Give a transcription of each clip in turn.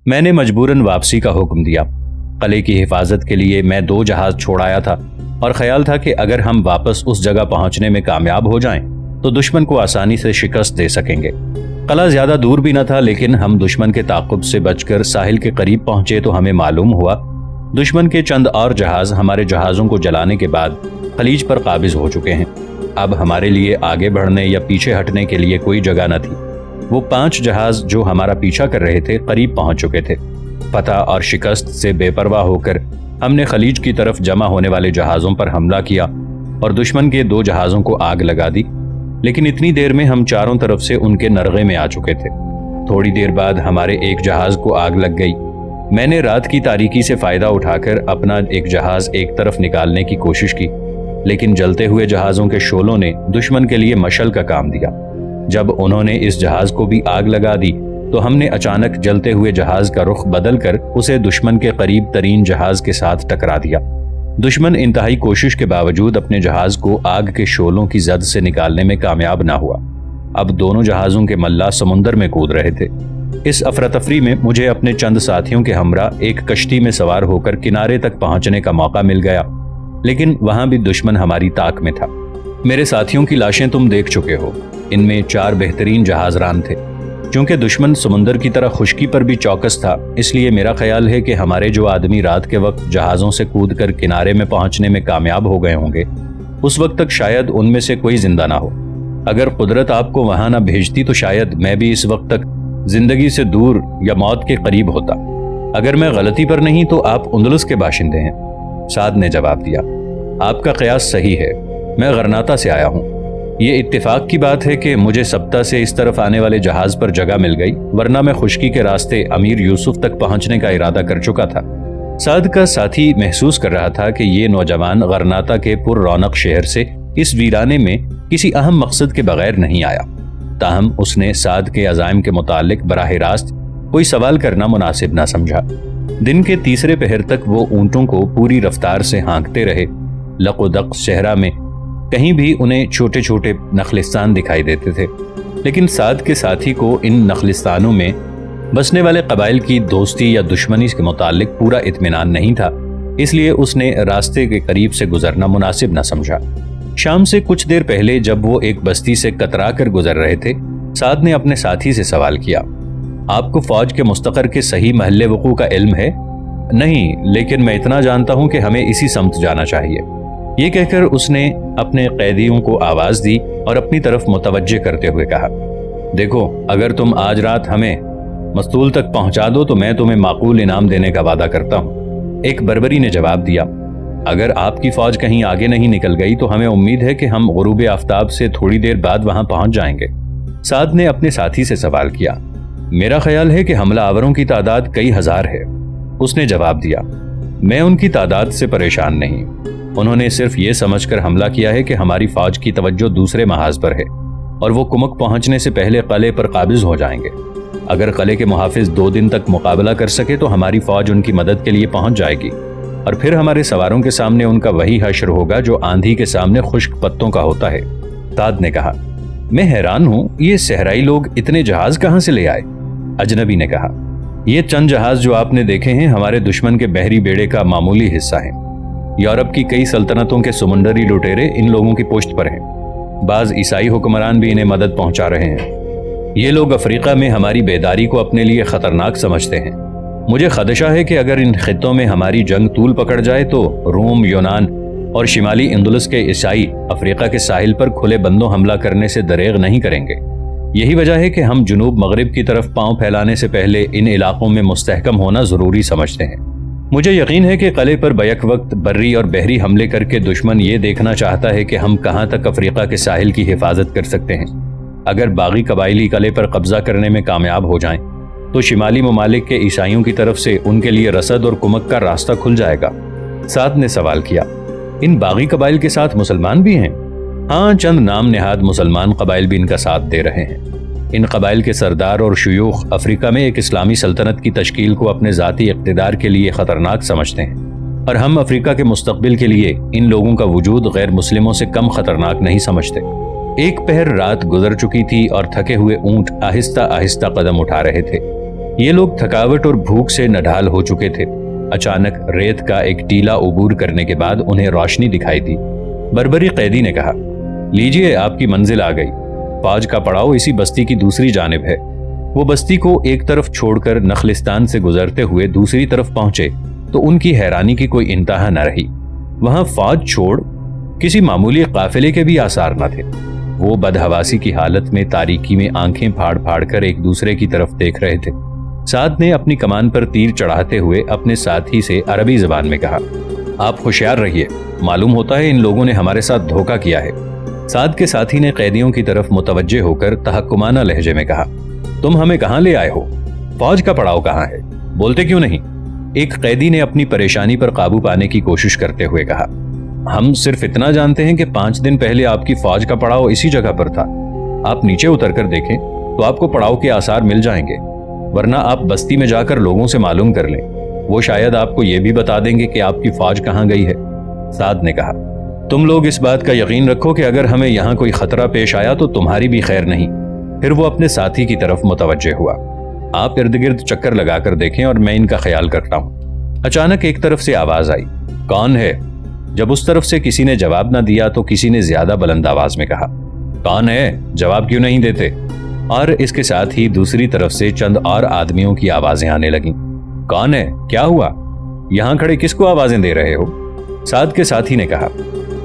میں نے مجبوراً واپسی کا حکم دیا۔ قلعے کی حفاظت کے لیے میں 2 جہاز چھوڑ آیا تھا اور خیال تھا کہ اگر ہم واپس اس جگہ پہنچنے میں کامیاب ہو جائیں تو دشمن کو آسانی سے شکست دے سکیں گے۔ قلعہ زیادہ دور بھی نہ تھا، لیکن ہم دشمن کے تعاقب سے بچ کر ساحل کے قریب پہنچے تو ہمیں معلوم ہوا دشمن کے چند اور جہاز ہمارے جہازوں کو جلانے کے بعد خلیج پر قابض ہو چکے ہیں۔ اب ہمارے لیے آگے بڑھنے یا پیچھے ہٹنے کے لیے کوئی جگہ نہ تھی۔ وہ 5 جہاز جو ہمارا پیچھا کر رہے تھے قریب پہنچ چکے تھے۔ فتح اور شکست سے بے پرواہ ہو کر ہم نے خلیج کی طرف جمع ہونے والے جہازوں پر حملہ کیا اور دشمن کے 2 جہازوں کو آگ لگا دی، لیکن اتنی دیر میں ہم چاروں طرف سے ان کے نرغے میں آ چکے تھے۔ تھوڑی دیر بعد ہمارے ایک جہاز کو آگ لگ گئی۔ میں نے رات کی تاریکی سے فائدہ اٹھا کر اپنا ایک جہاز ایک طرف نکالنے کی کوشش کی، لیکن جلتے ہوئے جہازوں کے شعلوں نے دشمن کے لیے مشعل کا کام دیا۔ جب انہوں نے اس جہاز کو بھی آگ لگا دی تو ہم نے اچانک جلتے ہوئے جہاز کا رخ بدل کر اسے دشمن کے قریب ترین جہاز کے ساتھ ٹکرا دیا۔ دشمن انتہائی کوشش کے باوجود اپنے جہاز کو آگ کے شعلوں کی زد سے نکالنے میں کامیاب نہ ہوا۔ اب دونوں جہازوں کے ملاح سمندر میں کود رہے تھے۔ اس افراتفری میں مجھے اپنے چند ساتھیوں کے ہمراہ ایک کشتی میں سوار ہو کر کنارے تک پہنچنے کا موقع مل گیا، لیکن وہاں بھی دشمن ہماری طاق میں تھا۔ میرے ساتھیوں کی لاشیں تم دیکھ چکے ہو۔ ان میں 4 بہترین جہاز ران تھے۔ چونکہ دشمن سمندر کی طرح خشکی پر بھی چوکس تھا، اس لیے میرا خیال ہے کہ ہمارے جو آدمی رات کے وقت جہازوں سے کود کر کنارے میں پہنچنے میں کامیاب ہو گئے ہوں گے، اس وقت تک شاید ان میں سے کوئی زندہ نہ ہو۔ اگر قدرت آپ کو وہاں نہ بھیجتی تو شاید میں بھی اس وقت تک زندگی سے دور یا موت کے قریب ہوتا۔ اگر میں غلطی پر نہیں تو آپ اندلس کے باشندے ہیں۔ سعد نے جواب دیا، آپ کا قیاس صحیح ہے، میں غرناطہ سے آیا ہوں۔ یہ اتفاق کی بات ہے کہ مجھے سبتا سے اس طرف آنے والے جہاز پر جگہ مل گئی، ورنہ میں خشکی کے راستے امیر یوسف تک پہنچنے کا ارادہ کر چکا تھا۔ سعد کا ساتھی محسوس کر رہا تھا کہ یہ نوجوان غرناطہ کے پر رونق شہر سے اس ویرانے میں کسی اہم مقصد کے بغیر نہیں آیا، تاہم اس نے سعد کے عزائم کے متعلق براہ راست کوئی سوال کرنا مناسب نہ سمجھا۔ دن کے تیسرے پہر تک وہ اونٹوں کو پوری رفتار سے ہانکتے رہے۔ لق و دق صحرا میں کہیں بھی انہیں چھوٹے چھوٹے نخلستان دکھائی دیتے تھے، لیکن سعد کے ساتھی کو ان نخلستانوں میں بسنے والے قبائل کی دوستی یا دشمنی کے متعلق پورا اطمینان نہیں تھا، اس لیے اس نے راستے کے قریب سے گزرنا مناسب نہ سمجھا۔ شام سے کچھ دیر پہلے جب وہ ایک بستی سے کترا کر گزر رہے تھے، سعد نے اپنے ساتھی سے سوال کیا، آپ کو فوج کے مستقر کے صحیح محل وقوع کا علم ہے؟ نہیں، لیکن میں اتنا جانتا ہوں کہ ہمیں اسی سمت جانا چاہیے۔ یہ کہہ کر اس نے اپنے قیدیوں کو آواز دی اور اپنی طرف متوجہ کرتے ہوئے کہا، دیکھو، اگر تم آج رات ہمیں مستول تک پہنچا دو تو میں تمہیں معقول انعام دینے کا وعدہ کرتا ہوں۔ ایک بربری نے جواب دیا، اگر آپ کی فوج کہیں آگے نہیں نکل گئی تو ہمیں امید ہے کہ ہم غروب آفتاب سے تھوڑی دیر بعد وہاں پہنچ جائیں گے۔ سعد نے اپنے ساتھی سے سوال کیا، میرا خیال ہے کہ حملہ آوروں کی تعداد کئی ہزار ہے۔ اس نے جواب دیا، میں ان کی تعداد سے پریشان نہیں، انہوں نے صرف یہ سمجھ کر حملہ کیا ہے کہ ہماری فوج کی توجہ دوسرے محاذ پر ہے اور وہ کمک پہنچنے سے پہلے قلعے پر قابض ہو جائیں گے۔ اگر قلعے کے محافظ 2 دن تک مقابلہ کر سکے تو ہماری فوج ان کی مدد کے لیے پہنچ جائے گی، اور پھر ہمارے سواروں کے سامنے ان کا وہی حشر ہوگا جو آندھی کے سامنے خشک پتوں کا ہوتا ہے۔ سعد نے کہا، میں حیران ہوں، یہ صحرائی لوگ اتنے جہاز کہاں سے لے آئے؟ اجنبی نے کہا، یہ چند جہاز جو آپ نے دیکھے ہیں ہمارے دشمن کے بحری بیڑے کا معمولی حصہ ہیں۔ یورپ کی کئی سلطنتوں کے سمندری لٹیرے ان لوگوں کی پشت پر ہیں، بعض عیسائی حکمران بھی انہیں مدد پہنچا رہے ہیں۔ یہ لوگ افریقہ میں ہماری بیداری کو اپنے لیے خطرناک سمجھتے ہیں۔ مجھے خدشہ ہے کہ اگر ان خطوں میں ہماری جنگ طول پکڑ جائے تو روم، یونان اور شمالی اندلس کے عیسائی افریقہ کے ساحل پر کھلے بندوں حملہ کرنے سے دریغ نہیں کریں گے۔ یہی وجہ ہے کہ ہم جنوب مغرب کی طرف پاؤں پھیلانے سے پہلے ان علاقوں میں مستحکم ہونا ضروری سمجھتے ہیں۔ مجھے یقین ہے کہ قلعے پر بیک وقت بری اور بحری حملے کر کے دشمن یہ دیکھنا چاہتا ہے کہ ہم کہاں تک افریقہ کے ساحل کی حفاظت کر سکتے ہیں۔ اگر باغی قبائلی قلعے پر قبضہ کرنے میں کامیاب ہو جائیں تو شمالی ممالک کے عیسائیوں کی طرف سے ان کے لیے رسد اور کمک کا راستہ کھل جائے گا۔ سعد نے سوال کیا، ان باغی قبائل کے ساتھ مسلمان بھی ہیں؟ ہاں، چند نام نہاد مسلمان قبائل بھی ان کا ساتھ دے رہے ہیں۔ ان قبائل کے سردار اور شیوخ افریقہ میں ایک اسلامی سلطنت کی تشکیل کو اپنے ذاتی اقتدار کے لیے خطرناک سمجھتے ہیں، اور ہم افریقہ کے مستقبل کے لیے ان لوگوں کا وجود غیر مسلموں سے کم خطرناک نہیں سمجھتے۔ ایک پہر رات گزر چکی تھی اور تھکے ہوئے اونٹ آہستہ آہستہ قدم اٹھا رہے تھے۔ یہ لوگ تھکاوٹ اور بھوک سے نڈھال ہو چکے تھے۔ اچانک ریت کا ایک ٹیلا عبور کرنے کے بعد انہیں روشنی دکھائی دی۔ بربری قیدی نے کہا، لیجئے آپ کی منزل آ گئی۔ فوج کا پڑاؤ اسی بستی کی دوسری جانب ہے۔ وہ بستی کو ایک طرف چھوڑ کر نخلستان سے گزرتے ہوئے دوسری طرف پہنچے تو ان کی حیرانی کی کوئی انتہا نہ رہی۔ وہاں فوج چھوڑ کسی معمولی قافلے کے بھی آثار نہ تھے۔ وہ بدحواسی کی حالت میں تاریکی میں آنکھیں پھاڑ پھاڑ کر ایک دوسرے کی طرف دیکھ رہے تھے۔ سعد نے اپنی کمان پر تیر چڑھاتے ہوئے اپنے ساتھی سے عربی زبان میں کہا، آپ ہوشیار رہیے، معلوم ہوتا ہے ان لوگوں نے ہمارے ساتھ دھوکہ کیا ہے۔ سعد کے ساتھی نے قیدیوں کی طرف متوجہ ہو کر تحکمانہ لہجے میں کہا، تم ہمیں کہاں لے آئے ہو؟ فوج کا پڑاؤ کہاں ہے؟ بولتے کیوں نہیں؟ ایک قیدی نے اپنی پریشانی پر قابو پانے کی کوشش کرتے ہوئے کہا، ہم صرف اتنا جانتے ہیں کہ 5 دن پہلے آپ کی فوج کا پڑاؤ اسی جگہ پر تھا۔ آپ نیچے اتر کر دیکھیں تو آپ کو پڑاؤ کے آثار مل جائیں گے، ورنہ آپ بستی میں جا کر لوگوں سے معلوم کر لیں، وہ شاید آپ کو یہ بھی بتا دیں گے کہ آپ کی فوج کہاں گئی ہے۔ سعد نے کہا، تم لوگ اس بات کا یقین رکھو کہ اگر ہمیں یہاں کوئی خطرہ پیش آیا تو تمہاری بھی خیر نہیں۔ پھر وہ اپنے ساتھی کی طرف متوجہ ہوا، آپ ارد گرد چکر لگا کر دیکھیں اور میں ان کا خیال کرتا ہوں۔ اچانک ایک طرف سے آواز آئی، کون ہے؟ جب اس طرف سے کسی نے جواب نہ دیا تو کسی نے زیادہ بلند آواز میں کہا، کون ہے؟ جواب کیوں نہیں دیتے؟ اور اس کے ساتھ ہی دوسری طرف سے چند اور آدمیوں کی آوازیں آنے لگیں، کون ہے؟ کیا ہوا؟ یہاں کھڑے کس کو آوازیں دے رہے ہو؟ سعد کے ساتھی نے کہا،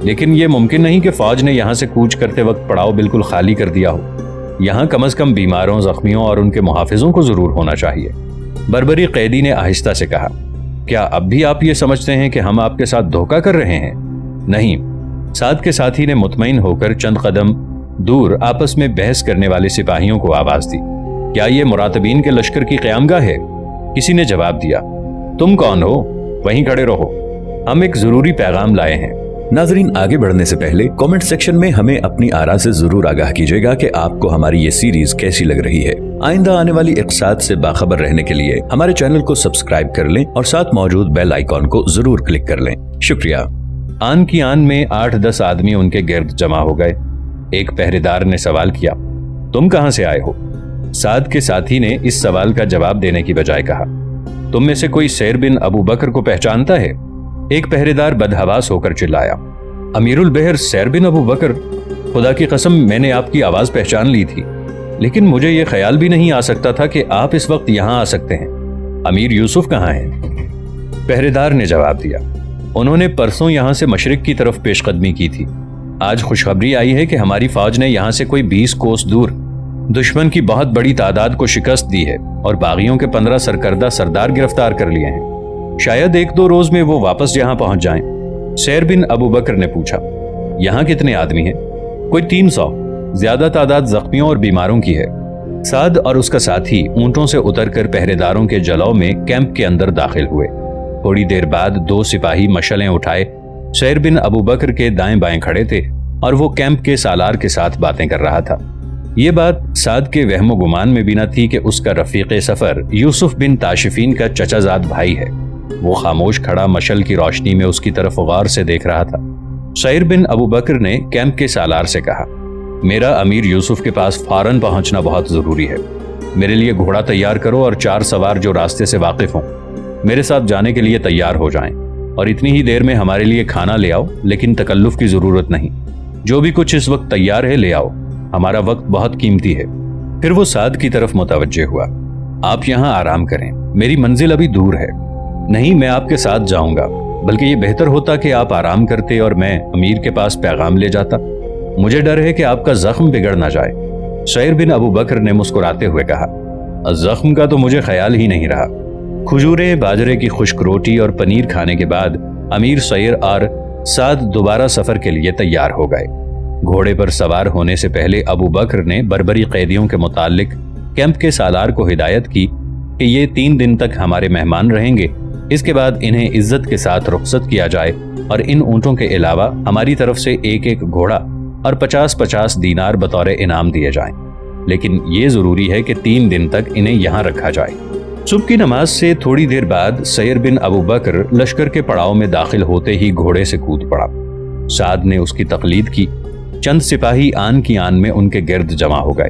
لیکن یہ ممکن نہیں کہ فوج نے یہاں سے کوچ کرتے وقت پڑاؤ بالکل خالی کر دیا ہو۔ یہاں کم از کم بیماروں، زخمیوں اور ان کے محافظوں کو ضرور ہونا چاہیے۔ بربری قیدی نے آہستہ سے کہا، کیا اب بھی آپ یہ سمجھتے ہیں کہ ہم آپ کے ساتھ دھوکہ کر رہے ہیں؟ نہیں۔ سعد کے ساتھی نے مطمئن ہو کر چند قدم دور آپس میں بحث کرنے والے سپاہیوں کو آواز دی، کیا یہ مراتبین کے لشکر کی قیامگاہ ہے؟ کسی نے جواب دیا، تم کون ہو؟ وہیں کھڑے رہو، ہم ایک ضروری پیغام لائے ہیں۔ ناظرین، آگے بڑھنے سے پہلے کامنٹ سیکشن میں ہمیں اپنی آراء سے ضرور آگاہ کیجیے گا کہ آپ کو ہماری یہ سیریز کیسی لگ رہی ہے۔ آئندہ آنے والی اقساط سے باخبر رہنے کے لیے ہمارے چینل کو سبسکرائب کر لیں اور ساتھ موجود بیل آئیکن کو ضرور کلک کر لیں۔ شکریہ۔ آن کی آن میں 8-10 آدمی ان کے گرد جمع ہو گئے۔ ایک پہرےدار نے سوال کیا، تم کہاں سے آئے ہو؟ سعد کے ساتھی نے اس سوال کا جواب دینے کی بجائے کہا، تم میں سے کوئی سیر بن ابو بکر کو پہچانتا ہے؟ ایک پہرےدار بدحواس ہو کر چلایا، امیر البحر سیر بن ابو بکر؟ خدا کی قسم میں نے آپ کی آواز پہچان لی تھی، لیکن مجھے یہ خیال بھی نہیں آ سکتا تھا کہ آپ اس وقت یہاں آ سکتے ہیں۔ امیر یوسف کہاں ہیں؟ پہرےدار نے جواب دیا، انہوں نے پرسوں یہاں سے مشرق کی طرف پیش قدمی کی تھی۔ آج خوشخبری آئی ہے کہ ہماری فوج نے یہاں سے کوئی 20 کوس دور دشمن کی بہت بڑی تعداد کو شکست دی ہے اور باغیوں کے 15 سرکردہ سردار گرفتار کر لیے ہیں۔ شاید 1-2 روز میں وہ واپس یہاں پہنچ جائیں۔ سیر بن ابو بکر نے پوچھا، یہاں کتنے آدمی ہیں؟ کوئی 300، زیادہ تعداد زخمیوں اور بیماروں کی ہے۔ سعد اور اس کا ساتھی اونٹوں سے اتر کر پہرےداروں کے جلو میں کیمپ کے اندر داخل ہوئے۔ تھوڑی دیر بعد 2 سپاہی مشعلیں اٹھائے سیر بن ابو بکر کے دائیں بائیں کھڑے تھے اور وہ کیمپ کے سالار کے ساتھ باتیں کر رہا تھا۔ یہ بات سعد کے وہم و گمان میں بھی نہ تھی کہ اس کا رفیق سفر یوسف بن تاشفین کا چچا زاد بھائی ہے۔ وہ خاموش کھڑا مشعل کی روشنی میں اس کی طرف غور سے دیکھ رہا تھا۔ سیر بن ابو بکر نے کیمپ کے سالار سے کہا، میرا امیر یوسف کے پاس فوراً پہنچنا بہت ضروری ہے۔ میرے لیے گھوڑا تیار کرو اور 4 سوار جو راستے سے واقف ہوں میرے ساتھ جانے کے لیے تیار ہو جائیں، اور اتنی ہی دیر میں ہمارے لیے کھانا لے آؤ، لیکن تکلف کی ضرورت نہیں۔ جو بھی کچھ اس وقت تیار ہے لے آؤ، ہمارا وقت بہت قیمتی ہے۔ پھر وہ سعد کی طرف متوجہ ہوا، آپ یہاں آرام کریں، میری منزل ابھی دور ہے۔ نہیں، میں آپ کے ساتھ جاؤں گا، بلکہ یہ بہتر ہوتا کہ آپ آرام کرتے اور میں امیر کے پاس پیغام لے جاتا۔ مجھے ڈر ہے کہ آپ کا زخم بگڑ نہ جائے۔ سیر بن ابو بکر نے مسکراتے ہوئے کہا، زخم کا تو مجھے خیال ہی نہیں رہا۔ کھجوریں، باجرے کی خشک روٹی اور پنیر کھانے کے بعد امیر سیر اور سعد دوبارہ سفر کے لیے تیار ہو گئے۔ گھوڑے پر سوار ہونے سے پہلے ابو بکر نے بربری قیدیوں کے متعلق کیمپ کے سالار کو ہدایت کی کہ یہ 3 دن تک ہمارے مہمان رہیں گے، اس کے بعد انہیں عزت کے ساتھ رخصت کیا جائے اور ان اونٹوں کے علاوہ ہماری طرف سے 1-1 گھوڑا اور 50-50 دینار بطور انعام دیے جائیں، لیکن یہ ضروری ہے کہ 3 دن تک انہیں یہاں رکھا جائے۔ صبح کی نماز سے تھوڑی دیر بعد سیر بن ابو بکر لشکر کے پڑاؤ میں داخل ہوتے ہی گھوڑے سے کود پڑا۔ سعد نے اس کی تقلید کی۔ چند سپاہی آن کی آن میں ان کے گرد جمع ہو گئے۔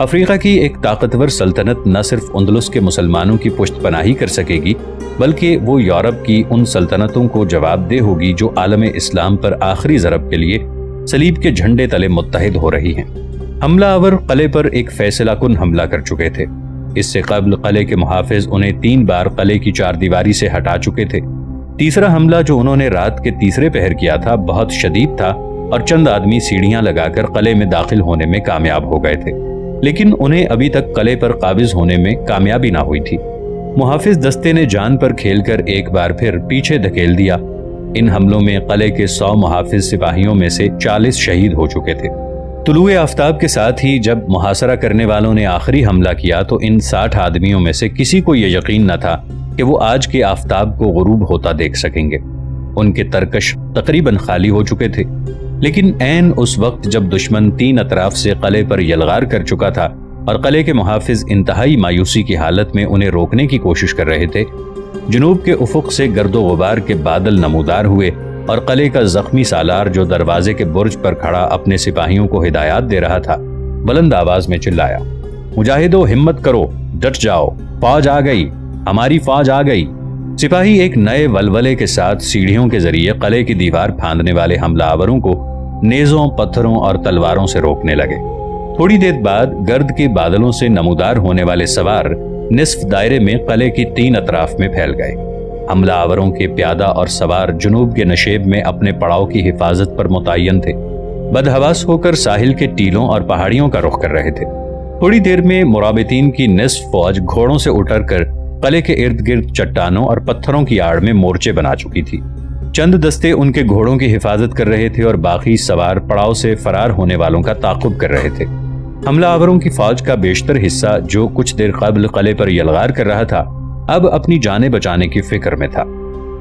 افریقہ کی ایک طاقتور سلطنت نہ صرف اندلس کے مسلمانوں کی پشت پناہی کر سکے گی بلکہ وہ یورپ کی ان سلطنتوں کو جواب دہ ہوگی جو عالم اسلام پر آخری ضرب کے لیے صلیب کے جھنڈے تلے متحد ہو رہی ہیں۔ حملہ آور قلعے پر ایک فیصلہ کن حملہ کر چکے تھے۔ اس سے قبل قلعے کے محافظ انہیں 3 بار قلعے کی 4 دیواری سے ہٹا چکے تھے۔ تیسرا حملہ جو انہوں نے رات کے تیسرے پہر کیا تھا بہت شدید تھا اور چند آدمی سیڑھیاں لگا کر قلعے میں داخل ہونے میں کامیاب ہو گئے تھے، لیکن انہیں ابھی تک قلعے پر قابض ہونے میں کامیابی نہ ہوئی تھی۔ محافظ دستے نے جان پر کھیل کر ایک بار پھر پیچھے دھکیل دیا۔ ان حملوں میں قلعے کے 100 محافظ سپاہیوں میں سے 40 شہید ہو چکے تھے۔ طلوع آفتاب کے ساتھ ہی جب محاصرہ کرنے والوں نے آخری حملہ کیا تو ان 60 آدمیوں میں سے کسی کو یہ یقین نہ تھا کہ وہ آج کے آفتاب کو غروب ہوتا دیکھ سکیں گے۔ ان کے ترکش تقریباً خالی ہو چکے تھے، لیکن عین اس وقت جب دشمن 3 اطراف سے قلعے پر یلغار کر چکا تھا اور قلعے کے محافظ انتہائی مایوسی کی حالت میں انہیں روکنے کی کوشش کر رہے تھے، جنوب کے افق سے گرد و غبار کے بادل نمودار ہوئے اور قلعے کا زخمی سالار جو دروازے کے برج پر کھڑا اپنے سپاہیوں کو ہدایات دے رہا تھا بلند آواز میں چلایا، مجاہدو ہمت کرو، ڈٹ جاؤ، فوج آ گئی، ہماری فوج آ گئی۔ سپاہی ایک نئے ولولے کے ساتھ سیڑھیوں کے ذریعے قلعے کی دیوار پھاندنے والے حملہ آوروں کو نیزوں، پتھروں اور تلواروں سے روکنے لگے۔ تھوڑی دیر بعد گرد کے بادلوں سے نمودار ہونے والے سوار نصف دائرے میں قلعے کی 3 اطراف میں پھیل گئے۔ حملہ آوروں کے پیادہ اور سوار جنوب کے نشیب میں اپنے پڑاؤ کی حفاظت پر متعین تھے، بدحواس ہو کر ساحل کے ٹیلوں اور پہاڑیوں کا رخ کر رہے تھے۔ تھوڑی دیر میں مرابطین کی نصف فوج گھوڑوں سے اتر کر قلعے کے ارد گرد چٹانوں اور پتھروں کی آڑ میں مورچے بنا چکی تھی۔ چند دستے ان کے گھوڑوں کی حفاظت کر رہے تھے اور باقی سوار پڑاؤ سے فرار ہونے والوں کا تعاقب کر رہے تھے۔ حملہ آوروں کی فوج کا بیشتر حصہ جو کچھ دیر قبل قلعے پر یلغار کر رہا تھا اب اپنی جانیں بچانے کی فکر میں تھا۔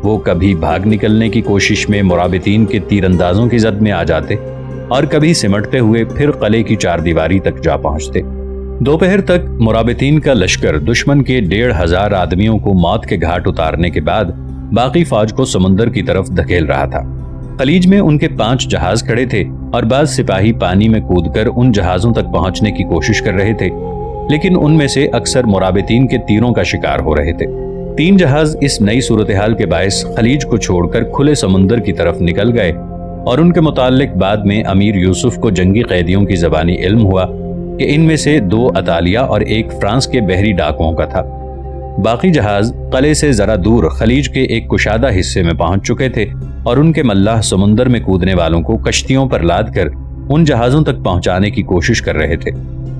وہ کبھی بھاگ نکلنے کی کوشش میں مرابطین کے تیر اندازوں کی زد میں آ جاتے اور کبھی سمٹتے ہوئے پھر قلعے کی 4 دیواری تک جا پہنچتے۔ دوپہر تک مرابطین کا لشکر دشمن کے 1,500 آدمیوں کو موت کے گھاٹ اتارنے کے بعد باقی فوج کو سمندر کی طرف دھکیل رہا تھا۔ خلیج میں ان کے 5 جہاز کھڑے تھے اور بعض سپاہی پانی میں کود کر ان جہازوں تک پہنچنے کی کوشش کر رہے تھے، لیکن ان میں سے اکثر مرابطین کے تیروں کا شکار ہو رہے تھے۔ 3 جہاز اس نئی صورتحال کے باعث خلیج کو چھوڑ کر کھلے سمندر کی طرف نکل گئے اور ان کے متعلق بعد میں امیر یوسف کو جنگی قیدیوں کی زبانی علم ہوا کہ ان میں سے 2 اطالیہ اور 1 فرانس کے بحری ڈاکوؤں کا تھا۔ باقی جہاز قلعے سے ذرا دور خلیج کے ایک کشادہ حصے میں پہنچ چکے تھے اور ان کے ملاح سمندر میں کودنے والوں کو کشتیوں پر لاد کر ان جہازوں تک پہنچانے کی کوشش کر رہے تھے،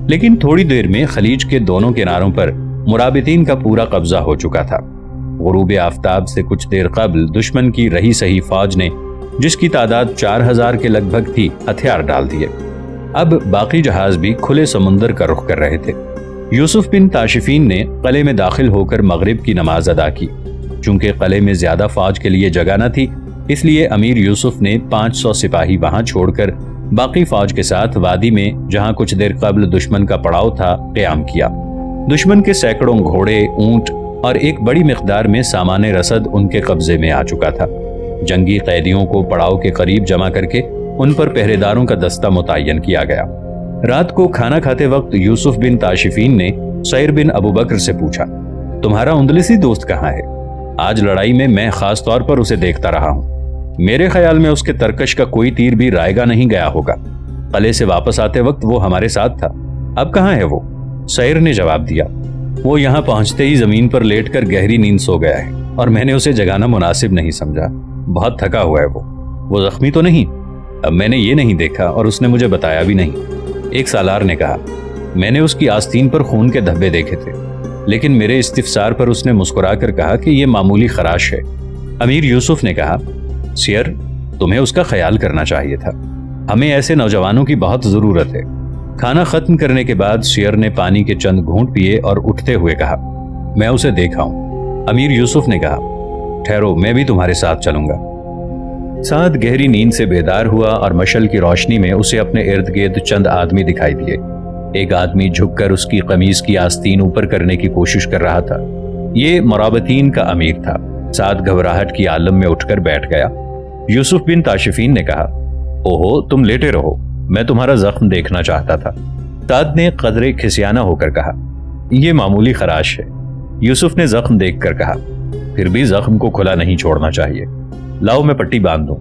لیکن تھوڑی دیر میں خلیج کے دونوں کناروں پر مرابطین کا پورا قبضہ ہو چکا تھا۔ غروب آفتاب سے کچھ دیر قبل دشمن کی رہی سہی فوج نے، جس کی تعداد 4000 کے لگ بھگ تھی، ہتھیار ڈال دیے۔ اب باقی جہاز بھی کھلے سمندر کا رخ کر رہے تھے۔ یوسف بن تاشفین نے قلعے میں داخل ہو کر مغرب کی نماز ادا کی۔ چونکہ قلعے میں زیادہ فوج کے لیے جگہ نہ تھی، اس لیے امیر یوسف نے 500 سپاہی وہاں چھوڑ کر باقی فوج کے ساتھ وادی میں، جہاں کچھ دیر قبل دشمن کا پڑاؤ تھا، قیام کیا۔ دشمن کے سینکڑوں گھوڑے، اونٹ اور ایک بڑی مقدار میں سامان رسد ان کے قبضے میں آ چکا تھا۔ جنگی قیدیوں کو پڑاؤ کے قریب جمع کر کے ان پر پہرے داروں کا دستہ متعین کیا گیا۔ رات کو کھانا کھاتے وقت یوسف بن تاشفین نے سعیر بن ابو بکر سے پوچھا، تمہارا اندلسی دوست کہاں ہے؟ آج لڑائی میں خاص طور پر اسے دیکھتا رہا ہوں۔ میرے خیال میں اس کے ترکش کا کوئی تیر بھی رائے گا نہیں گیا ہوگا۔ قلعے سے واپس آتے وقت وہ ہمارے ساتھ تھا، اب کہاں ہے وہ؟ سعیر نے جواب دیا، وہ یہاں پہنچتے ہی زمین پر لیٹ کر گہری نیند سو گیا ہے اور میں نے اسے جگانا مناسب نہیں سمجھا، بہت تھکا ہوا ہے وہ زخمی تو نہیں؟ اب میں نے یہ نہیں دیکھا اور اس نے مجھے بتایا بھی نہیں۔ ایک سالار نے کہا، میں نے اس کی آستین پر خون کے دھبے دیکھے تھے، لیکن میرے استفسار پر اس نے مسکرا کر کہا کہ یہ معمولی خراش ہے۔ امیر یوسف نے کہا، سیر، تمہیں اس کا خیال کرنا چاہیے تھا، ہمیں ایسے نوجوانوں کی بہت ضرورت ہے۔ کھانا ختم کرنے کے بعد سیر نے پانی کے چند گھونٹ پیے اور اٹھتے ہوئے کہا، میں اسے دیکھا ہوں۔ امیر یوسف نے کہا، ٹھہرو، میں بھی تمہارے ساتھ چلوں گا۔ سعد گہری نیند سے بیدار ہوا اور مشل کی روشنی میں اسے اپنے ارد گرد چند آدمی دکھائی دیے۔ ایک آدمی جھک کر اس کی قمیض کی آستین اوپر کرنے کی کوشش کر رہا تھا۔ یہ مرابطین کا امیر تھا۔ سعد گھبراہٹ کی عالم میں اٹھ کر بیٹھ گیا۔ یوسف بن تاشفین نے کہا، اوہو، تم لیٹے رہو، میں تمہارا زخم دیکھنا چاہتا تھا۔ سعد نے قدرے کھسیانہ ہو کر کہا، یہ معمولی خراش ہے۔ یوسف نے زخم دیکھ کر کہا، پھر بھی زخم کو کھلا نہیں چھوڑنا چاہیے، لاؤ میں پٹی باندھ دوں۔